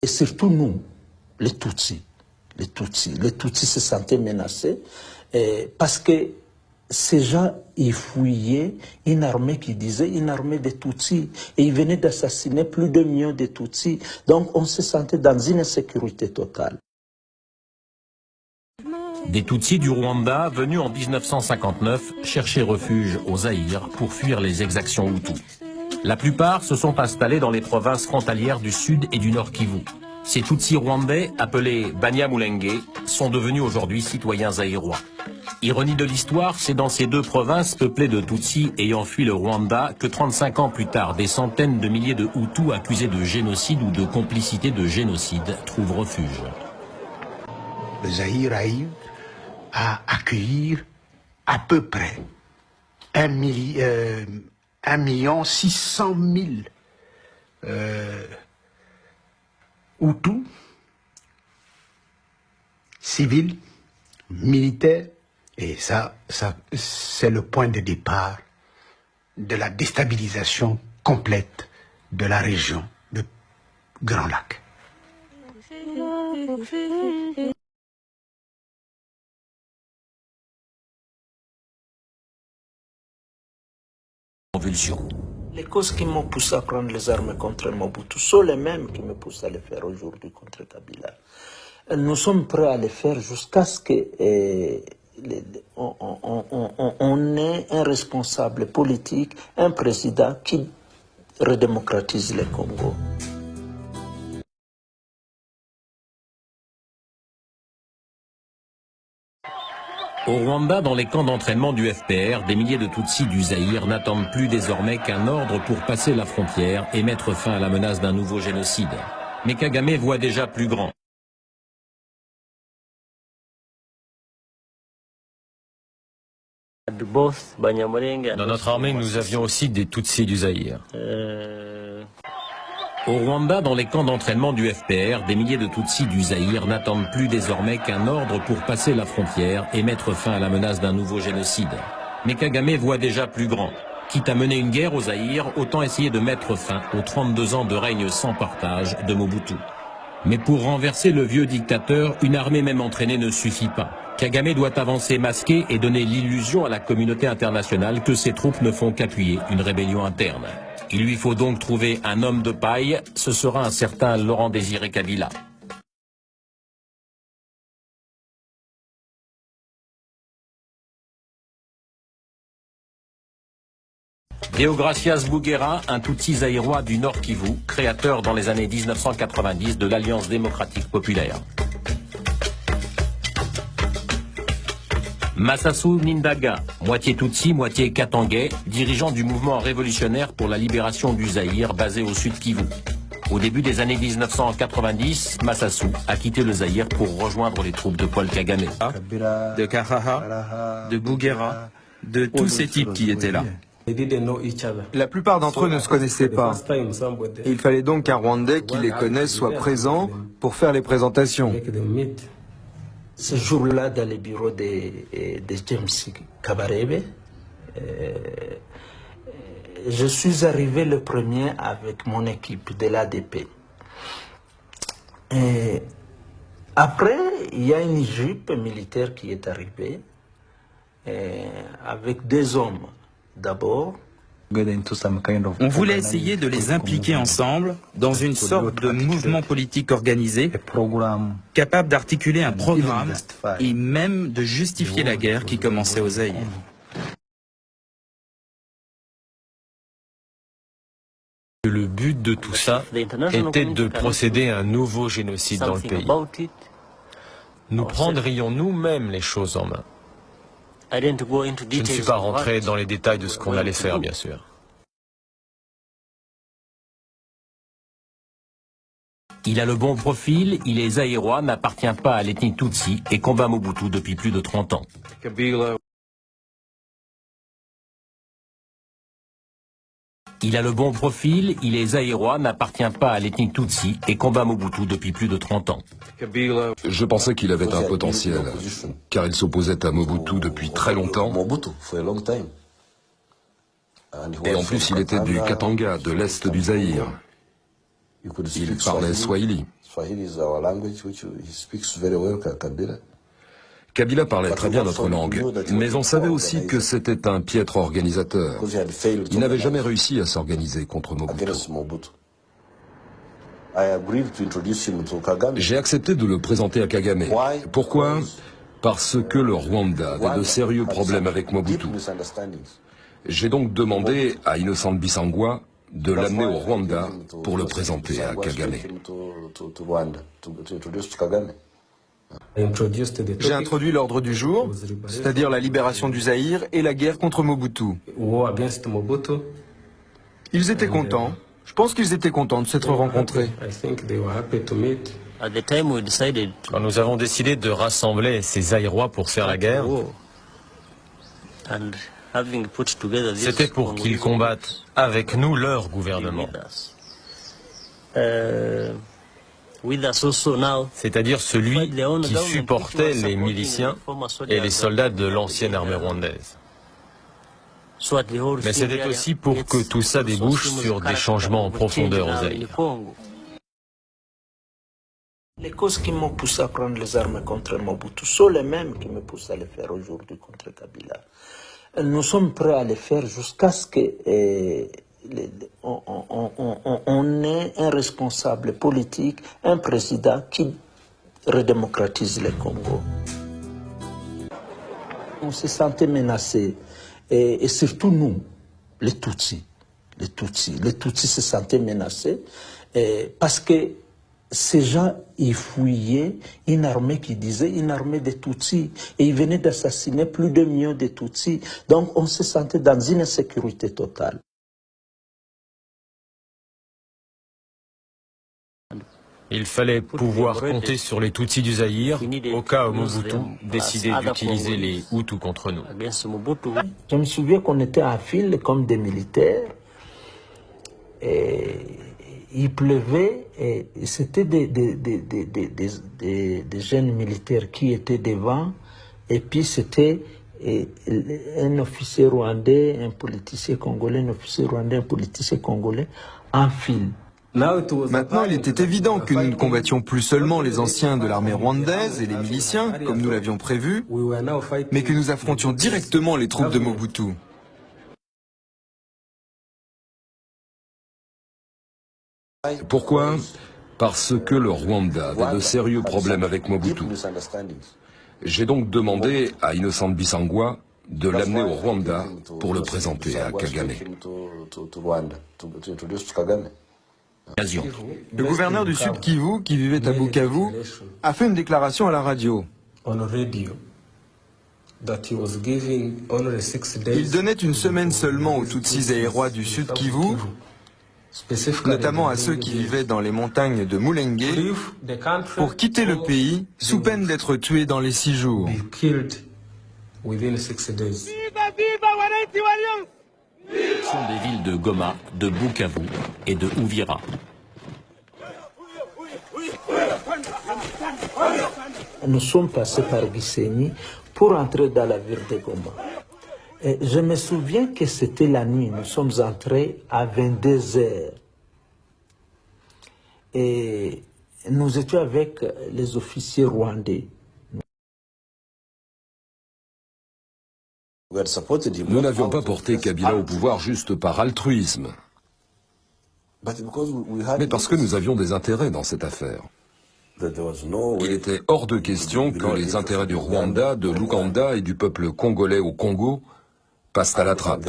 Et surtout nous, les Tutsis. Les Tutsis se sentaient menacés parce que ces gens, ils fouillaient une armée qui disait une armée de Tutsis. Et ils venaient d'assassiner plus de millions de Tutsis. Donc on se sentait dans une insécurité totale. Des Tutsis du Rwanda venus en 1959 chercher refuge au Zaïre pour fuir les exactions Hutus. La plupart se sont installés dans les provinces frontalières du Sud et du Nord Kivu. Ces Tutsis rwandais, appelés Banyamulenge, sont devenus aujourd'hui citoyens zaïrois. Ironie de l'histoire, c'est dans ces deux provinces peuplées de Tutsis ayant fui le Rwanda que 35 ans plus tard, des centaines de milliers de Hutus accusés de génocide ou de complicité de génocide trouvent refuge. Le Zaïre arrive à accueillir à peu près 1,6 million Hutus, civils, militaires, et ça c'est le point de départ de la déstabilisation complète de la région de Grand Lac. Les causes qui m'ont poussé à prendre les armes contre Mobutu sont les mêmes qui me poussent à le faire aujourd'hui contre Kabila. Nous sommes prêts à le faire jusqu'à ce qu'on ait un responsable politique, un président qui redémocratise le Congo. Au Rwanda, dans les camps d'entraînement du FPR, des milliers de Tutsis du Zaïre n'attendent plus désormais qu'un ordre pour passer la frontière et mettre fin à la menace d'un nouveau génocide. Mais Kagame voit déjà plus grand. Dans notre armée, nous avions aussi des Tutsis du Zaïre. Au Rwanda, dans les camps d'entraînement du FPR, des milliers de Tutsis du Zaïre n'attendent plus désormais qu'un ordre pour passer la frontière et mettre fin à la menace d'un nouveau génocide. Mais Kagame voit déjà plus grand. Quitte à mener une guerre au Zaïre, autant essayer de mettre fin aux 32 ans de règne sans partage de Mobutu. Mais pour renverser le vieux dictateur, une armée même entraînée ne suffit pas. Kagame doit avancer masqué et donner l'illusion à la communauté internationale que ses troupes ne font qu'appuyer une rébellion interne. Il lui faut donc trouver un homme de paille, ce sera un certain Laurent Désiré Kabila. Deogracias Bouguera, un Tutsi zaïrois du Nord Kivu, créateur dans les années 1990 de l'Alliance démocratique populaire. Massassou Nindaga, moitié Tutsi, moitié Katangais, dirigeant du mouvement révolutionnaire pour la libération du Zaïre basé au sud Kivu. Au début des années 1990, Massassou a quitté le Zaïre pour rejoindre les troupes de Paul Kagame. De Karaha, de Bouguera, de tous ces types qui étaient là. La plupart d'entre eux ne se connaissaient pas. Et il fallait donc qu'un Rwandais qui les connaisse soit présent pour faire les présentations. Ce jour-là, dans le bureau de James Kabarebe, je suis arrivé le premier avec mon équipe de l'ADP. Après, il y a une jupe militaire qui est arrivée avec deux hommes d'abord. On voulait essayer de les impliquer ensemble dans une sorte de mouvement politique organisé, capable d'articuler un programme et même de justifier la guerre qui commençait au Zaïre. Le but de tout ça était de procéder à un nouveau génocide dans le pays. Nous prendrions nous-mêmes les choses en main. Je ne suis pas rentré dans les détails de ce qu'on allait faire, bien sûr. Il a le bon profil, il est zaïrois, n'appartient pas à l'ethnie Tutsi et combat Mobutu depuis plus de 30 ans. Il a le bon profil, il est zaïrois, n'appartient pas à l'ethnie Tutsi et combat Mobutu depuis plus de 30 ans. Je pensais qu'il avait un potentiel, car il s'opposait à Mobutu depuis très longtemps. Et en plus, il était du Katanga, de l'est du Zaïre. Il parlait swahili. Kabila parlait très bien notre langue, mais on savait aussi que c'était un piètre organisateur. Il n'avait jamais réussi à s'organiser contre Mobutu. J'ai accepté de le présenter à Kagame. Pourquoi? Parce que le Rwanda avait de sérieux problèmes avec Mobutu. J'ai donc demandé à Innocent Bissangwa de l'amener au Rwanda pour le présenter à Kagame. J'ai introduit l'ordre du jour, c'est-à-dire la libération du Zaïre et la guerre contre Mobutu. Ils étaient contents. Je pense qu'ils étaient contents de s'être rencontrés. Quand nous avons décidé de rassembler ces Zaïrois pour faire la guerre, c'était pour qu'ils combattent avec nous leur gouvernement. C'est-à-dire celui qui supportait les miliciens et les soldats de l'ancienne armée rwandaise. Mais c'était aussi pour que tout ça débouche sur des changements en profondeur au Zaïre. Les causes qui m'ont poussé à prendre les armes contre Mobutu sont les mêmes qui me poussent à les faire aujourd'hui contre Kabila. Nous sommes prêts à les faire jusqu'à ce que on ait un responsable politique, un président qui redémocratise le Congo. On se sentait menacé, et surtout nous, les Tutsis se sentaient menacés, parce que ces gens, ils fouillaient une armée qui disait une armée de Tutsis, et ils venaient d'assassiner plus de 1 million de Tutsis. Donc on se sentait dans une insécurité totale. Il fallait pouvoir compter sur les Tutsis du Zaïre au cas où Mobutu décidait d'utiliser les Hutus contre nous. Je me souviens qu'on était en file comme des militaires, et il pleuvait, et c'était des jeunes militaires qui étaient devant, et puis c'était un officier rwandais, un politicien congolais, un officier rwandais, un politicien congolais en file. Maintenant, il était évident que nous ne combattions plus seulement les anciens de l'armée rwandaise et les miliciens, comme nous l'avions prévu, mais que nous affrontions directement les troupes de Mobutu. Pourquoi? Parce que le Rwanda avait de sérieux problèmes avec Mobutu. J'ai donc demandé à Innocent Bissangwa de l'amener au Rwanda pour le présenter à Kagame. Le gouverneur du Sud Kivu, qui vivait à Bukavu, a fait une déclaration à la radio. Il donnait une semaine seulement aux Tutsis zaïrois du Sud Kivu, notamment à ceux qui vivaient dans les montagnes de Mulenge, pour quitter le pays sous peine d'être tués dans les 6 jours. Ce sont des villes de Goma, de Bukavu et de Uvira. Nous sommes passés par Gisenyi pour entrer dans la ville de Goma. Et je me souviens que c'était la nuit, nous sommes entrés à 22 heures. Et nous étions avec les officiers rwandais. Nous n'avions pas porté Kabila au pouvoir juste par altruisme, mais parce que nous avions des intérêts dans cette affaire. Il était hors de question que les intérêts du Rwanda, de l'Ouganda et du peuple congolais au Congo passent à la trappe.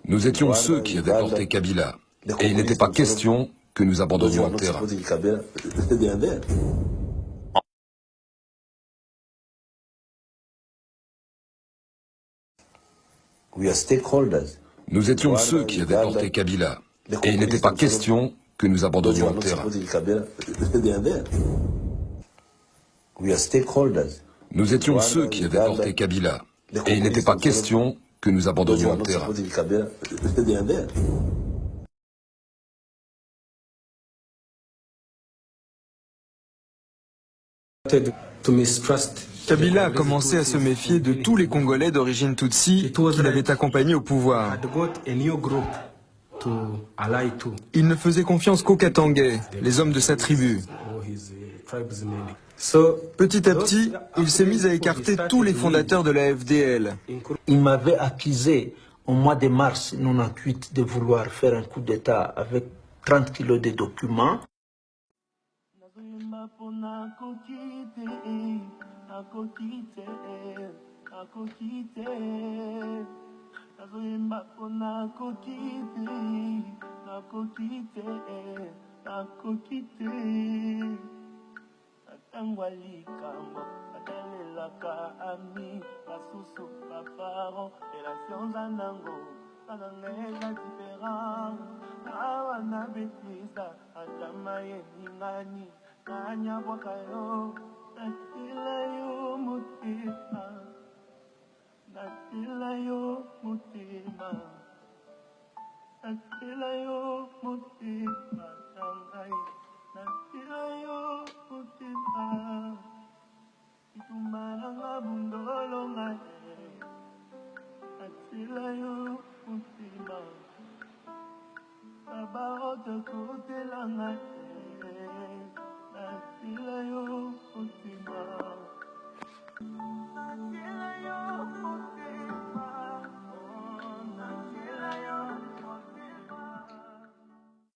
Nous étions ceux qui avaient porté Kabila, et il n'était pas question que nous abandonnions le terrain. Nous étions ceux qui avaient porté Kabila, et il n'était pas question que nous abandonnions le terrain. Nous étions ceux qui avaient porté Kabila, et il n'était pas question que nous abandonnions le terrain. To mistrust Kabila a commencé à se méfier de tous les Congolais d'origine Tutsi qu'il avait accompagnés au pouvoir. Il ne faisait confiance qu'aux Katangais, les hommes de sa tribu. Petit à petit, il s'est mis à écarter tous les fondateurs de la FDL. Il m'avait accusé au mois de mars 1998 de vouloir faire un coup d'État avec 30 kilos de documents.